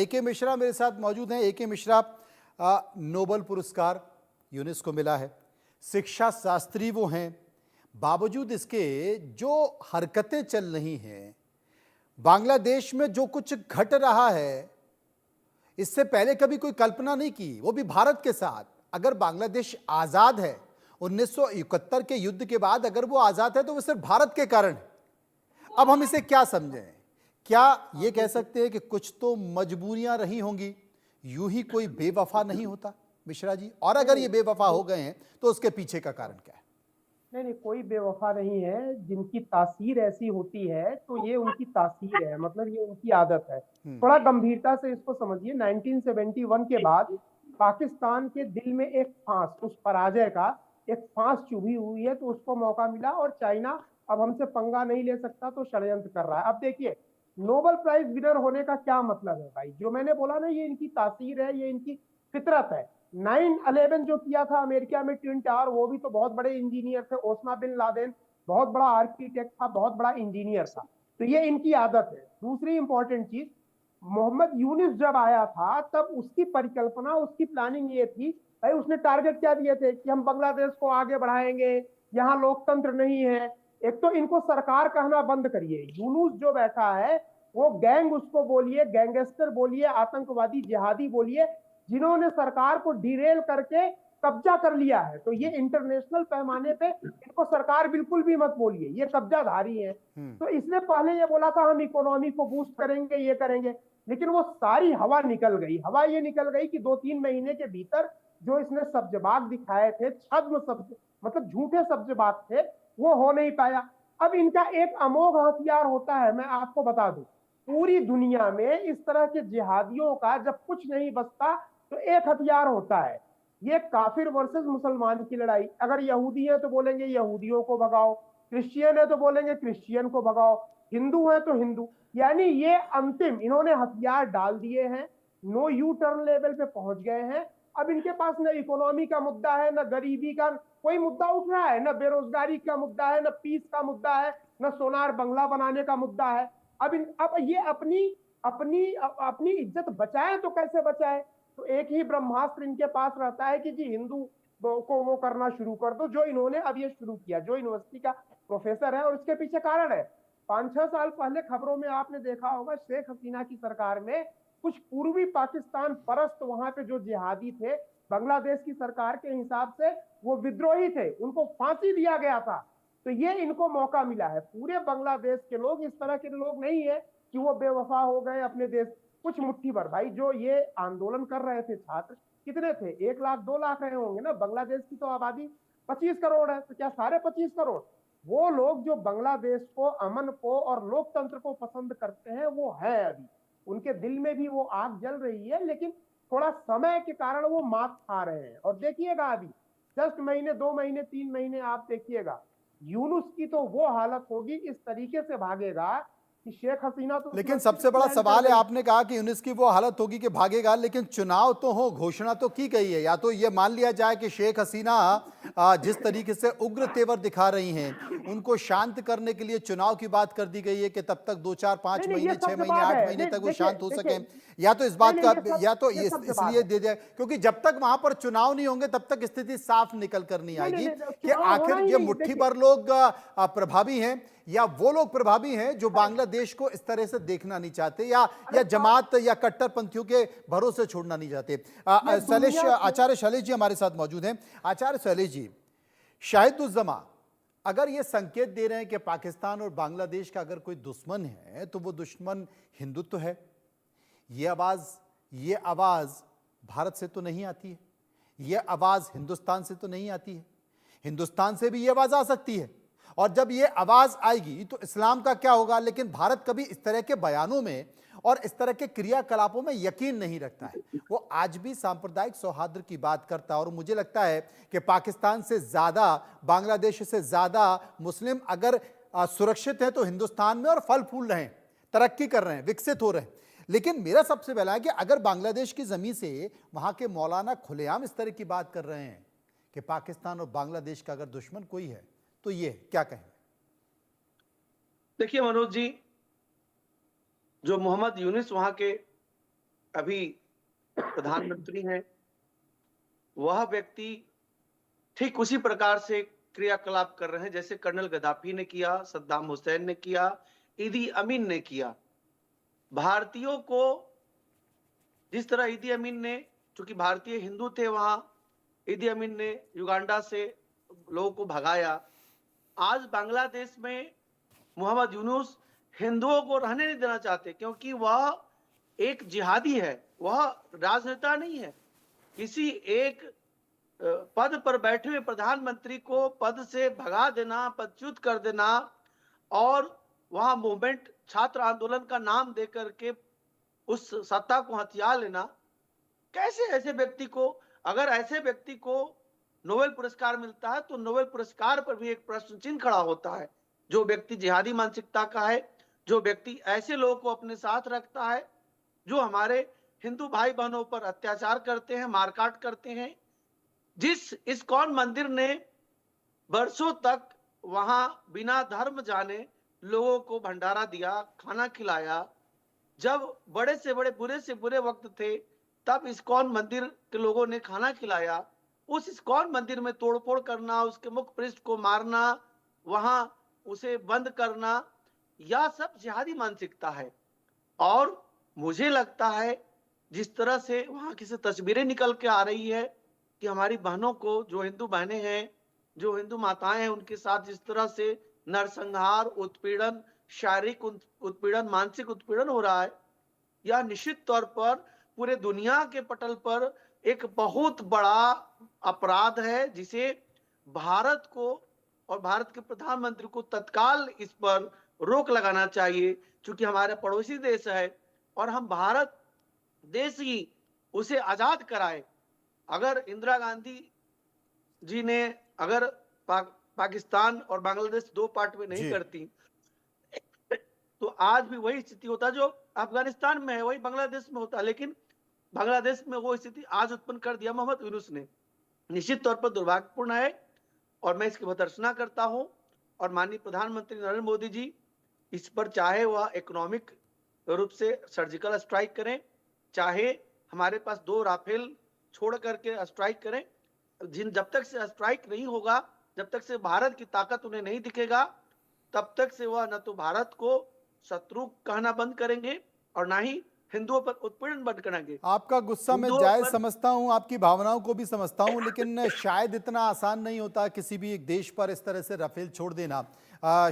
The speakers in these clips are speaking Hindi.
ए.के. मिश्रा मेरे साथ मौजूद हैं। ए.के. मिश्रा, नोबेल पुरस्कार यूनेस्को मिला है, शिक्षा शास्त्री वो हैं, बावजूद इसके जो हरकतें चल रही हैं, बांग्लादेश में जो कुछ घट रहा है, इससे पहले कभी कोई कल्पना नहीं की, वो भी भारत के साथ। अगर बांग्लादेश आजाद है 1971 के युद्ध के बाद, अगर वो आजाद है तो वो सिर्फ भारत के कारण है। अब हम इसे क्या समझें? क्या ये कह सकते हैं कि कुछ तो मजबूरियां रही होंगी, यूं ही कोई बेवफा नहीं होता मिश्रा जी? और अगर ये बेवफा हो गए हैं तो उसके पीछे का कारण क्या है? नहीं नहीं, कोई बेवफा नहीं है। जिनकी तासीर ऐसी होती है तो ये उनकी तासीर है, मतलब ये उनकी आदत है। थोड़ा गंभीरता से इसको समझिए। 1971 के बाद पाकिस्तान के दिल में एक फांस, उस पराजय का एक फांस चुभी हुई है, तो उसको मौका मिला और चाइना अब हमसे पंगा नहीं ले सकता, तो षड्यंत्र कर रहा है। अब देखिए, नोबेल प्राइज विनर होने का क्या मतलब है भाई? जो मैंने बोला ना, ये इनकी तासीर है, ये इनकी फितरत है। 9/11 जो किया था अमेरिका में, ट्विन टावर, वो भी तो बहुत बड़े इंजीनियर थे। ओस्मा बिन लादेन बहुत बड़ा आर्किटेक्ट था, बहुत बड़ा इंजीनियर था। तो ये इनकी आदत है। दूसरी इंपॉर्टेंट चीज, मोहम्मद यूनिस जब आया था तब उसकी परिकल्पना, उसकी प्लानिंग ये थी भाई, उसने टारगेट क्या दिए थे कि हम बांग्लादेश को आगे बढ़ाएंगे, यहाँ लोकतंत्र नहीं है। एक तो इनको सरकार कहना बंद करिए। यूनुस जो बैठा है वो गैंग, उसको बोलिए गैंगस्टर बोलिए, आतंकवादी जिहादी बोलिए, जिन्होंने सरकार को डिरेल करके कब्जा कर लिया है। तो ये इंटरनेशनल पैमाने पे इनको सरकार बिल्कुल भी मत बोलिए, ये कब्जाधारी है। तो इसने पहले ये बोला था हम इकोनॉमी को बूस्ट करेंगे, ये करेंगे, लेकिन वो सारी हवा निकल गई। हवा ये निकल गई कि 2-3 महीने के भीतर जो इसने सब्जबाग दिखाए थे, छद्म सब्ज, मतलब झूठे सब्जबाग थे, वो हो नहीं पाया। अब इनका एक अमोघ हथियार होता है, मैं आपको बता दूं, पूरी दुनिया में इस तरह के जिहादियों का जब कुछ नहीं बचता तो एक हथियार होता है, ये काफिर वर्सेस मुसलमान की लड़ाई। अगर यहूदी है तो बोलेंगे यहूदियों को भगाओ, क्रिश्चियन है तो बोलेंगे क्रिश्चियन को भगाओ, हिंदू है तो हिंदू। यानी ये अंतिम इन्होंने हथियार डाल दिए हैं, नो यू टर्न लेवल पे पहुंच गए हैं। अब इनके पास न इकोनॉमी का मुद्दा है, न गरीबी का कोई मुद्दा उठ रहा है, न बेरोजगारी का मुद्दा है, न पीस का मुद्दा है, न सोनार बंगला बनाने का मुद्दा है। अब ये अपनी अपनी अपनी इज्जत बचाए तो कैसे बचाए? तो एक ही ब्रह्मास्त्र इनके पास रहता है कि जी हिंदू को वो करना शुरू कर दो, जो इन्होंने अब ये शुरू किया। जो यूनिवर्सिटी का प्रोफेसर है, और इसके पीछे कारण है, 5-6 साल पहले खबरों में आपने देखा होगा, शेख हसीना की सरकार में कुछ पूर्वी पाकिस्तान परस्त वहां पे जो जिहादी थे, बांग्लादेश की सरकार के हिसाब से वो विद्रोही थे, उनको फांसी दिया गया था। तो ये इनको मौका मिला है। पूरे बांग्लादेश के लोग इस तरह के लोग नहीं है कि वो बेवफा हो गए अपने देश। कुछ मुट्ठी भर भाई जो ये आंदोलन कर रहे थे छात्र, कितने थे? 1 लाख 2 लाख रहे होंगे ना। बांग्लादेश की तो आबादी 25 करोड़ है, तो क्या सारे 25 करोड़ वो लोग जो बांग्लादेश को, अमन को और लोकतंत्र को पसंद करते हैं, वो है अभी उनके दिल में भी वो आग जल रही है, लेकिन थोड़ा समय के कारण वो मात खा रहे हैं। और देखिएगा अभी जस्ट महीने, 2 महीने, 3 महीने आप देखिएगा, यूनुस की तो वो हालत होगी, इस तरीके से भागेगा कि शेख हसीना तो लेकिन सबसे बड़ा सवाल है, आपने कहा कि यूनिस की वो हालत होगी कि भागेगा, लेकिन चुनाव तो हो, घोषणा तो की गई है। या तो ये मान लिया जाए कि शेख हसीना जिस तरीके से उग्र तेवर दिखा रही हैं, उनको शांत करने के लिए चुनाव की बात कर दी गई है कि तब तक 2, 4, 5 नहीं, ये महीने, 6 महीने, सब्जबाग 8 है। महीने नहीं तक वो देखिए शांत हो देखिए, सके। या तो इस बात का, या तो ये सब्जबाग इसलिए है। दे दिया क्योंकि जब तक वहां पर चुनाव नहीं होंगे तब तक स्थिति साफ निकल कर नहीं नहीं नहीं आएगी नहीं, कि चुनाव होना आखिर ही ये नहीं। मुट्ठी देखिए भर लोग प्रभावी हैं या वो लोग प्रभावी हैं जो बांग्लादेश को इस तरह से देखना नहीं चाहते, या जमात या कट्टरपंथियों के भरोसे छोड़ना नहीं चाहते। ये शैलेश, दुनिया से आचार्य शैलेश जी हमारे साथ मौजूद हैं। आचार्य शैलेश जी, शाहिदुज्जमा अगर ये संकेत दे रहे हैं कि पाकिस्तान और बांग्लादेश का अगर कोई दुश्मन है तो वो दुश्मन हिंदुत्व है, ये आवाज भारत से तो नहीं आती है, ये आवाज हिंदुस्तान से तो नहीं आती है। हिंदुस्तान से भी ये आवाज आ सकती है, और जब ये आवाज आएगी तो इस्लाम का क्या होगा? लेकिन भारत कभी इस तरह के बयानों में और इस तरह के क्रियाकलापों में यकीन नहीं रखता है। वो आज भी सांप्रदायिक सौहार्द की बात करता है, और मुझे लगता है कि पाकिस्तान से ज्यादा, बांग्लादेश से ज्यादा मुस्लिम अगर सुरक्षित हैं तो हिंदुस्तान में, और फल फूल रहे हैं, तरक्की कर रहे हैं, विकसित हो रहे हैं। लेकिन मेरा सबसे पहला है कि अगर बांग्लादेश की जमीन से वहां के मौलाना खुलेआम इस तरह की बात कर रहे हैं कि पाकिस्तान और बांग्लादेश का अगर दुश्मन कोई है तो ये क्या कहें? देखिए मनोज जी, जो मोहम्मद यूनिस वहां के अभी प्रधानमंत्री हैं, वह व्यक्ति ठीक उसी प्रकार से क्रियाकलाप कर रहे हैं जैसे कर्नल गद्दाफी ने किया, सद्दाम हुसैन ने किया, ईदी अमीन ने किया। भारतीयों को जिस तरह ईदी अमीन ने, चूंकि भारतीय हिंदू थे वहां, ईदी अमीन ने युगांडा से लोगों को भगाया। आज बांग्लादेश में मोहम्मद यूनुस हिंदुओं को रहने नहीं देना चाहते, क्योंकि वह एक जिहादी है, वह राजनेता नहीं है। किसी एक पद पर बैठे हुए प्रधानमंत्री को पद से भगा देना, पदच्युत कर देना और वहां मूवमेंट छात्र आंदोलन का नाम देकर के उस सत्ता को हथिया लेना, कैसे ऐसे व्यक्ति को, अगर ऐसे व्यक्ति को नोबेल पुरस्कार मिलता है तो नोबेल पुरस्कार पर भी एक प्रश्न चिन्ह खड़ा होता है। जो व्यक्ति जिहादी मानसिकता का है, जो व्यक्ति ऐसे लोगों को अपने साथ रखता है, जो हमारे हिंदू भाई बहनों पर अत्याचार करते हैं, मारकाट करते हैं, जिस इस्कॉन मंदिर ने वर्षों तक वहां बिना धर्म जाने लोगों को भंडारा दिया, खाना खिलाया, जब बड़े से बड़े बुरे से बुरे वक्त थे तब इस्कॉन मंदिर के लोगों ने खाना खिलाया। उस इस्कॉन मंदिर में तोड़फोड़ करना, उसके मुख पृष्ठ को मारना, वहां उसे बंद करना, यह सब जिहादी मानसिकता है। और मुझे लगता है जिस तरह से वहां की तस्वीरें निकल के आ रही है कि हमारी बहनों को, जो हिंदू बहनें हैं, जो हिंदू माताएं हैं, उनके साथ जिस तरह से नरसंहार, उत्पीड़न, शारीरिक उत्पीड़न, मानसिक उत्पीड़न हो रहा है, यह निश्चित तौर पर पूरे दुनिया के पटल पर एक बहुत बड़ा अपराध है, जिसे भारत को और भारत के प्रधानमंत्री को तत्काल इस पर रोक लगाना चाहिए, क्योंकि हमारे पड़ोसी देश है और हम भारत देश ही उसे आजाद कराए। अगर इंदिरा गांधी जी ने अगर पाकिस्तान और बांग्लादेश दो पार्ट में नहीं करती तो आज भी वही स्थिति होता जो अफगानिस्तान में है, वही बांग्लादेश में होता। लेकिन बांग्लादेश में वो स्थिति आज उत्पन्न कर दिया मोहम्मद यूनुस ने। निश्चित तौर पर दुर्भाग्यपूर्ण है और मैं इसकी भर्त्सना करता हूं। और माननीय प्रधानमंत्री नरेंद्र मोदी जी इस पर चाहे वह इकोनॉमिक रूप से सर्जिकल स्ट्राइक करें, चाहे हमारे पास 2 राफेल छोड़ करके स्ट्राइक करें, जब तक से स्ट्राइक नहीं होगा, जब तक से भारत की ताकत उन्हें नहीं दिखेगा, तब तक से वह न तो भारत को शत्रु कहना बंद करेंगे और ना ही हिंदुओं पर उत्पीड़न बंद करेंगे। आपका गुस्सा मैं जायज समझता हूं, आपकी भावनाओं को भी समझता हूं, लेकिन शायद इतना आसान नहीं होता किसी भी एक देश पर इस तरह से राफेल छोड़ देना।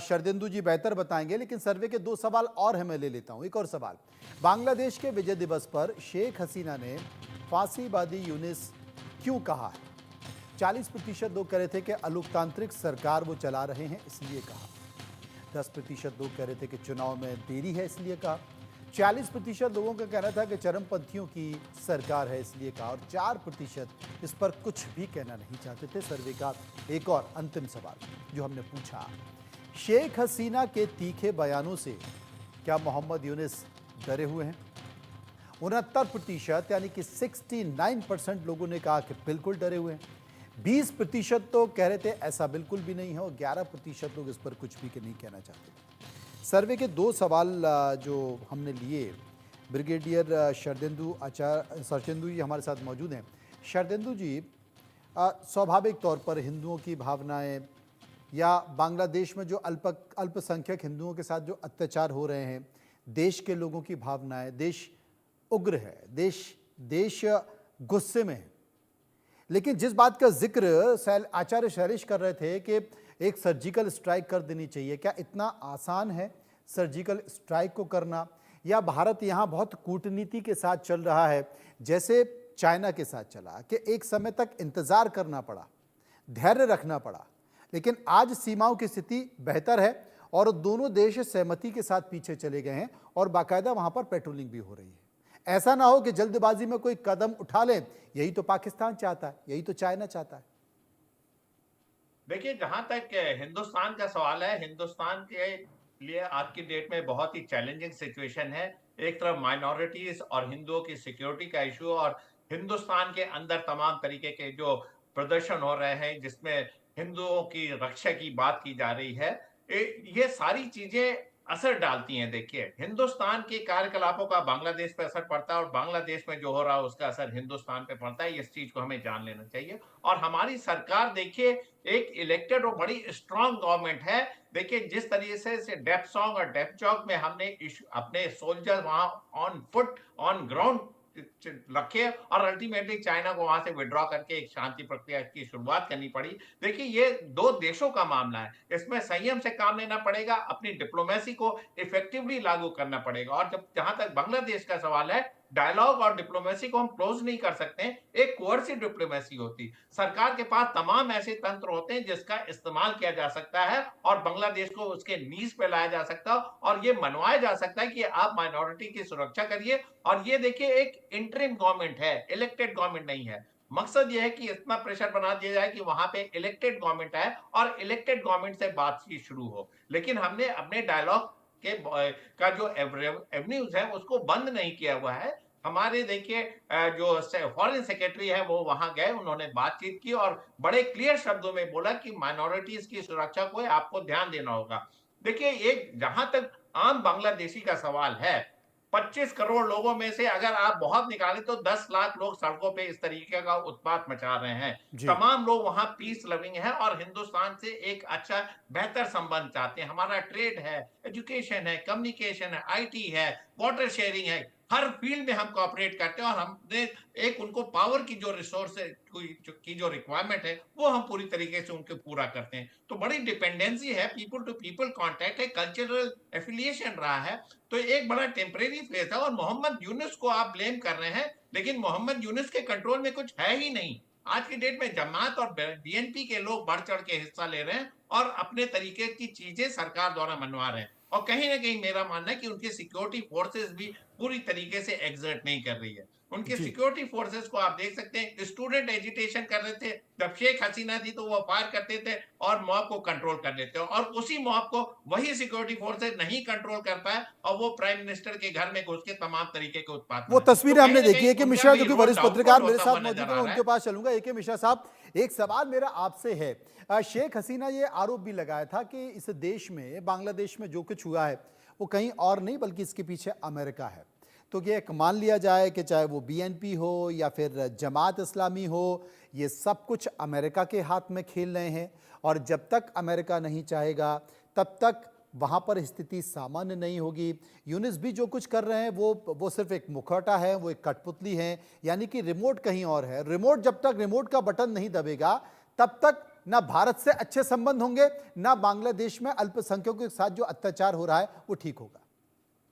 शरदेंदु जी बेहतर बताएंगे, लेकिन सर्वे के 2 सवाल और है, मैं ले लेता हूं। एक और सवाल, बांग्लादेश के विजय दिवस पर शेख हसीना ने फांसीवादी यूनिस क्यों कहा है? 40% लोग कह रहे थे कि अलोकतांत्रिक सरकार वो चला रहे हैं इसलिए कहा, 10% लोग कह रहे थे कि चुनाव में देरी है इसलिए कहा, 40% लोगों का कहना था कि चरमपंथियों की सरकार है इसलिए कहा, और 4% इस पर कुछ भी कहना नहीं चाहते थे। सर्वे का एक और अंतिम सवाल जो हमने पूछा, शेख हसीना के तीखे बयानों से क्या मोहम्मद यूनुस डरे हुए हैं? 69% यानी कि 69% लोगों ने कहा कि बिल्कुल डरे हुए हैं, 20% तो कह रहे थे ऐसा बिल्कुल भी नहीं है, और 11% लोग इस पर कुछ भी नहीं कहना चाहते। सर्वे के 2 सवाल जो हमने लिए, ब्रिगेडियर शरदेंदु जी हमारे साथ मौजूद हैं। शरदेंदु जी, स्वाभाविक तौर पर हिंदुओं की भावनाएं या बांग्लादेश में जो अल्पसंख्यक हिंदुओं के साथ जो अत्याचार हो रहे हैं, देश के लोगों की भावनाएं, देश उग्र है, देश गुस्से में है। लेकिन जिस बात का जिक्र आचार्य शैलेश कर रहे थे कि एक सर्जिकल स्ट्राइक कर देनी चाहिए, क्या इतना आसान है सर्जिकल स्ट्राइक को करना, या भारत यहाँ बहुत कूटनीति के साथ चल रहा है जैसे चाइना के साथ चला कि एक समय तक इंतजार करना पड़ा, धैर्य रखना पड़ा, लेकिन आज सीमाओं की स्थिति बेहतर है और दोनों देश सहमति के साथ पीछे चले गए हैं और बाकायदा वहां पर पेट्रोलिंग भी हो रही है। ऐसा ना हो कि जल्दबाजी में कोई कदम उठा लें, यही तो पाकिस्तान चाहता है, यही तो चाइना चाहता है। देखिए, जहां तक हिंदुस्तान का सवाल है, हिंदुस्तान के लिए आज की डेट में बहुत ही चैलेंजिंग सिचुएशन है। एक तरफ माइनॉरिटीज और हिंदुओं की सिक्योरिटी का इशू, और हिंदुस्तान के अंदर तमाम तरीके के जो प्रदर्शन हो रहे हैं जिसमें हिंदुओं की रक्षा की बात की जा रही है, ये सारी चीजें असर डालती हैं। देखिए, हिंदुस्तान के कार्यकलापों का बांग्लादेश पे असर पड़ता है और बांग्लादेश में जो हो रहा है उसका असर हिंदुस्तान पे पड़ता है। इस चीज को हमें जान लेना चाहिए। और हमारी सरकार देखिए एक इलेक्टेड और बड़ी स्ट्रांग गवर्नमेंट है। देखिए जिस तरीके से डेपसोंग और डेपचौक में हमने अपने सोल्जर वहां ऑन फुट ऑन ग्राउंड रखे और अल्टीमेटली चाइना को वहां से विड्रॉ करके एक शांति प्रक्रिया की शुरुआत करनी पड़ी। देखिए ये दो देशों का मामला है, इसमें संयम से काम लेना पड़ेगा, अपनी डिप्लोमेसी को इफेक्टिवली लागू करना पड़ेगा। और जब जहां तक बांग्लादेश का सवाल है, डायलॉग और डिप्लोमेसी को हम क्लोज नहीं कर सकते। एक कोर्सिव डिप्लोमेसी होती, सरकार के पास तमाम ऐसे तंत्र होते हैं जिसका इस्तेमाल किया जा सकता है और बांग्लादेश को उसके नीज पे लाया जा सकता है और ये मनवाया जा सकता है कि आप माइनॉरिटी की सुरक्षा करिए। और ये देखिए एक इंटरिम गवर्नमेंट है, इलेक्टेड गवर्नमेंट नहीं है। मकसद ये है कि इतना प्रेशर बना दिया जाए कि वहां पे इलेक्टेड गवर्नमेंट आए और इलेक्टेड गवर्नमेंट से बातचीत शुरू हो। लेकिन हमने अपने डायलॉग के का जो एवेन्यूज है उसको बंद नहीं किया हुआ है। हमारे देखिए जो फॉरेन सेक्रेटरी है वो वहां गए, उन्होंने बातचीत की और बड़े क्लियर शब्दों में बोला कि माइनॉरिटीज की सुरक्षा को आपको ध्यान देना होगा। देखिए एक जहां तक आम बांग्लादेशी का सवाल है, 25 करोड़ लोगों में से अगर आप बहुत निकालें तो 10 लाख लोग सड़कों पे इस तरीके का उत्पात मचा रहे हैं। जी। तमाम लोग वहां पीस लविंग है और हिंदुस्तान से एक अच्छा बेहतर संबंध चाहते हैं। हमारा ट्रेड है, एजुकेशन है, कम्युनिकेशन है, आईटी है, वाटर शेयरिंग है, हर फील्ड में हम कोऑपरेट करते हैं और हमने एक उनको पावर की जो रिसोर्स की जो रिक्वायरमेंट है वो हम पूरी तरीके से उनको पूरा करते हैं। तो बड़ी डिपेंडेंसी है, पीपल टू पीपल कांटेक्ट है, कल्चरल एफिलिएशन रहा है। तो एक बड़ा टेम्परेरी फेज है और मोहम्मद यूनुस को आप ब्लेम कर रहे हैं, लेकिन मोहम्मद यूनुस के कंट्रोल में कुछ है ही नहीं। आज की डेट में जमात और बीएनपी के लोग बढ़ चढ़ के हिस्सा ले रहे हैं और अपने तरीके की चीजें सरकार द्वारा मनवा रहे हैं। और कहीं ना कहीं मेरा मानना है कि उनकी सिक्योरिटी फोर्सेस भी पूरी तरीके से एग्जर्ट नहीं कर रही है। उनके जी। सिक्योरिटी फोर्सेस को आप देख सकते हैं, स्टूडेंट एजिटेशन कर रहे थे, जब शेख हसीना थी तो वो फायर करते थे और मॉब को कंट्रोल कर लेते, और उसी मॉब को वही सिक्योरिटी फोर्सेस नहीं कंट्रोल कर पाए और वो प्राइम मिनिस्टर के घर में घुस के तमाम तरीके के उत्पाद वो तो तस्वीरें हमने देखी है कि मिश्रा जो कि वरिष्ठ पत्रकार मेरे साथ नजर मौजूद आ हैं, रहा उनके है। पास चलूंगा। ए के मिश्रा साहब, एक सवाल मेरा आपसे है। शेख हसीना ये आरोप भी लगाया था कि इस देश में, बांग्लादेश में जो कुछ हुआ है वो कहीं और नहीं बल्कि इसके पीछे अमेरिका है। तो ये एक मान लिया जाए कि चाहे वो बीएनपी हो या फिर जमात इस्लामी हो, ये सब कुछ अमेरिका के हाथ में खेल रहे हैं और जब तक अमेरिका नहीं चाहेगा तब तक वहाँ पर स्थिति सामान्य नहीं होगी। यूनुस भी जो कुछ कर रहे हैं वो सिर्फ एक मुखौटा है, वो एक कठपुतली है, यानी कि रिमोट कहीं और है। रिमोट जब तक रिमोट का बटन नहीं दबेगा तब तक ना भारत से अच्छे संबंध होंगे, ना बांग्लादेश में अल्पसंख्यकों के साथ जो अत्याचार हो रहा है वो ठीक होगा।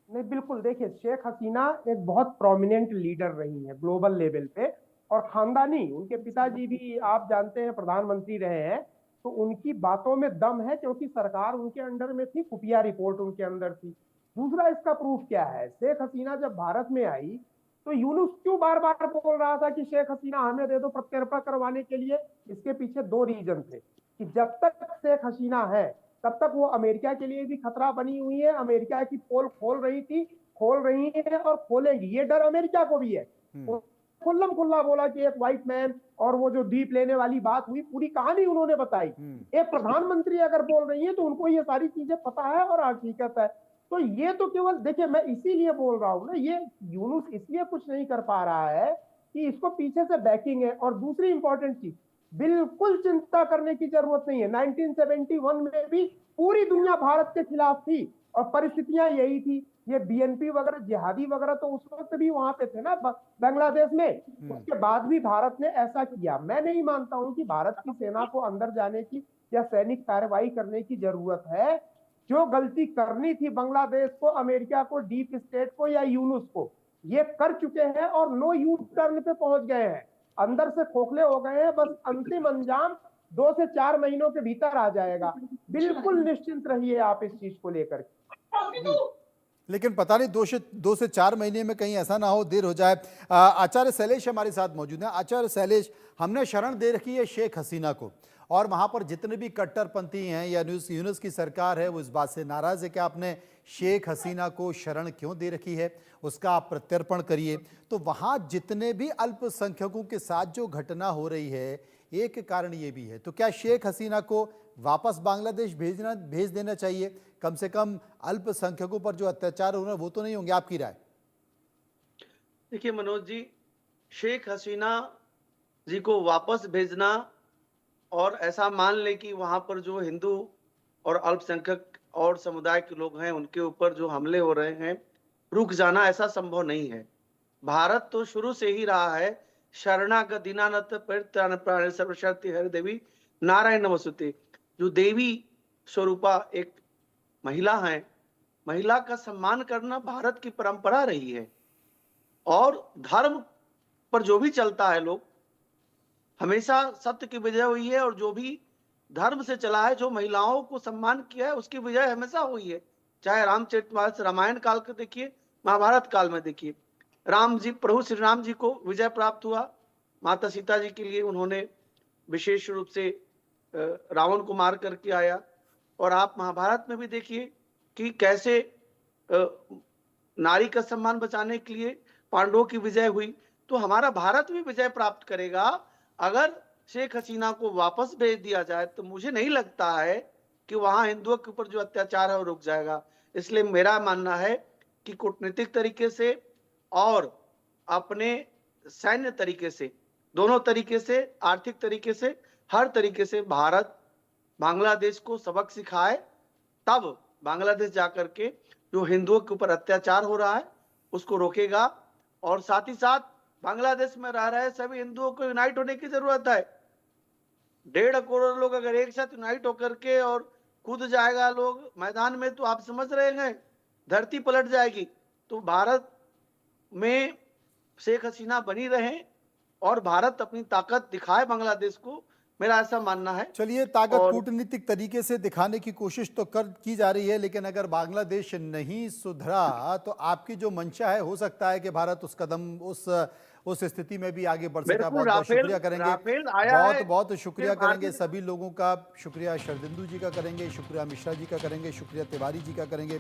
नहीं, बिल्कुल। देखिए, शेख हसीना एक बहुत प्रोमिनेंट लीडर रही है ग्लोबल लेवल पे, और खानदानी, उनके पिताजी भी आप जानते हैं प्रधानमंत्री रहे हैं, तो उनकी बातों में दम है क्योंकि सरकार उनके अंडर में थी, खुफिया रिपोर्ट उनके अंदर थी। दूसरा इसका प्रूफ क्या है, शेख हसीना जब भारत में आई तो यूनुस क्यों बार बार बोल रहा था कि शेख हसीना हमें दे दो प्रत्यर्पण करवाने के लिए? इसके पीछे दो रीजन थे कि जब तक शेख हसीना है तब तक वो अमेरिका के लिए भी खतरा बनी हुई है, अमेरिका की पोल खोल रही है और खोलेंगी, ये डर अमेरिका को भी है। खुल्लम खुल्ला बोला कि एक व्हाइट मैन और वो जो द्वीप लेने वाली बात हुई, पूरी कहानी उन्होंने बताई। एक प्रधानमंत्री अगर बोल रही है तो उनको ये सारी चीजें पता है और हकीकत है। तो ये तो केवल, देखिए मैं इसीलिए बोल रहा हूं ना, ये यूनुस इसलिए कुछ नहीं कर पा रहा है कि इसको पीछे से बैकिंग है। और दूसरी इंपॉर्टेंट चीज, बिल्कुल चिंता करने की जरूरत नहीं है। 1971 में भी पूरी दुनिया भारत के खिलाफ थी और परिस्थितियां यही थी। ये बीएनपी वगैरह, जिहादी वगैरह तो उस वक्त भी वहां पे थे ना बांग्लादेश में, उसके बाद भी भारत ने ऐसा किया। मैं नहीं मानता हूं कि भारत की सेना को अंदर जाने की या सैनिक कार्रवाई करने की जरूरत है। जो गलती करनी थी बांग्लादेश को, अमेरिका को, डीप स्टेट को या यूनुस को, ये कर चुके हैं और नो यू टर्न पे पहुंच गए हैं, अंदर से खोखले हो गए हैं। बस अंतिम अंजाम 2 से 4 महीनों के भीतर आ जाएगा। बिल्कुल निश्चिंत रहिए आप इस चीज को लेकर। लेकिन पता नहीं 2 से 4 महीने में कहीं ऐसा ना हो, देर हो जाए। आचार्य शैलेश हमारे साथ मौजूद हैं। आचार्य शैलेश, हमने शरण दे रखी है शेख हसीना को और वहाँ पर जितने भी कट्टरपंथी हैं या यूनुस की सरकार है वो इस बात से नाराज़ है कि आपने शेख हसीना को शरण क्यों दे रखी है, उसका आप प्रत्यर्पण करिए। तो वहाँ जितने भी अल्पसंख्यकों के साथ जो घटना हो रही है, एक कारण ये भी है। तो क्या शेख हसीना को वापस बांग्लादेश भेज देना चाहिए? कम से कम अल्पसंख्यकों पर जो अत्याचार हो रहे हैं वो तो नहीं होंगे, आपकी राय? देखिए मनोज जी, शेख हसीना जी को वापस भेजना और ऐसा मान ले कि वहां पर जो हिंदू और अल्पसंख्यक और समुदाय के लोग हैं उनके ऊपर जो हमले हो रहे हैं रुक जाना, ऐसा संभव नहीं है। भारत तो शुरू से ही रहा है शरणागत दीनानाथ परित्राण प्राण सर्वशक्ति हर देवी नारायण नमस्तुते। जो देवी स्वरूपा एक महिला है, महिला का सम्मान करना भारत की परंपरा रही है। और धर्म पर जो भी चलता है, लोग हमेशा सत्य की विजय हुई है, और जो भी धर्म से चला है, जो महिलाओं को सम्मान किया है, उसकी विजय हमेशा हुई है। चाहे रामचरितमानस रामायण काल के देखिए, महाभारत काल में देखिए, राम जी, प्रभु श्री राम जी को विजय प्राप्त हुआ। माता सीता जी के लिए उन्होंने विशेष रूप से रावण को मार करके आया। और आप महाभारत में भी देखिए कि कैसे नारी का सम्मान बचाने के लिए पांडवों की विजय हुई। तो हमारा भारत भी विजय प्राप्त करेगा अगर शेख हसीना को वापस भेज दिया जाए। तो मुझे नहीं लगता है कि वहां हिंदुओं के ऊपर जो अत्याचार है वो रुक जाएगा। इसलिए मेरा मानना है कि कूटनीतिक तरीके से और अपने सैन्य तरीके से, दोनों तरीके से, आर्थिक तरीके से, हर तरीके से भारत बांग्लादेश को सबक सिखाए, तब बांग्लादेश जाकर के जो हिंदुओं के ऊपर अत्याचार हो रहा है उसको रोकेगा। और साथ ही साथ बांग्लादेश में रह रहे सभी हिंदुओं को यूनाइट होने की जरूरत है। 1.5 करोड़ लोग अगर एक साथ यूनाइट होकर के और कूद जाएगा लोग मैदान में, तो आप समझ रहे हैं धरती पलट जाएगी। तो भारत में शेख हसीना बनी रहे और भारत अपनी ताकत दिखाए बांग्लादेश को, मेरा ऐसा मानना है। चलिए, ताकत कूटनीतिक तरीके से दिखाने की कोशिश तो की जा रही है, लेकिन अगर बांग्लादेश नहीं सुधरा तो आपकी जो मंशा है, हो सकता है कि भारत उस कदम उस स्थिति में भी आगे बढ़ सकता है। बहुत बहुत शुक्रिया करेंगे, बहुत शुक्रिया करेंगे सभी लोगों का। शुक्रिया शरदिंदु जी का करेंगे, शुक्रिया मिश्रा जी का करेंगे, शुक्रिया तिवारी जी का करेंगे।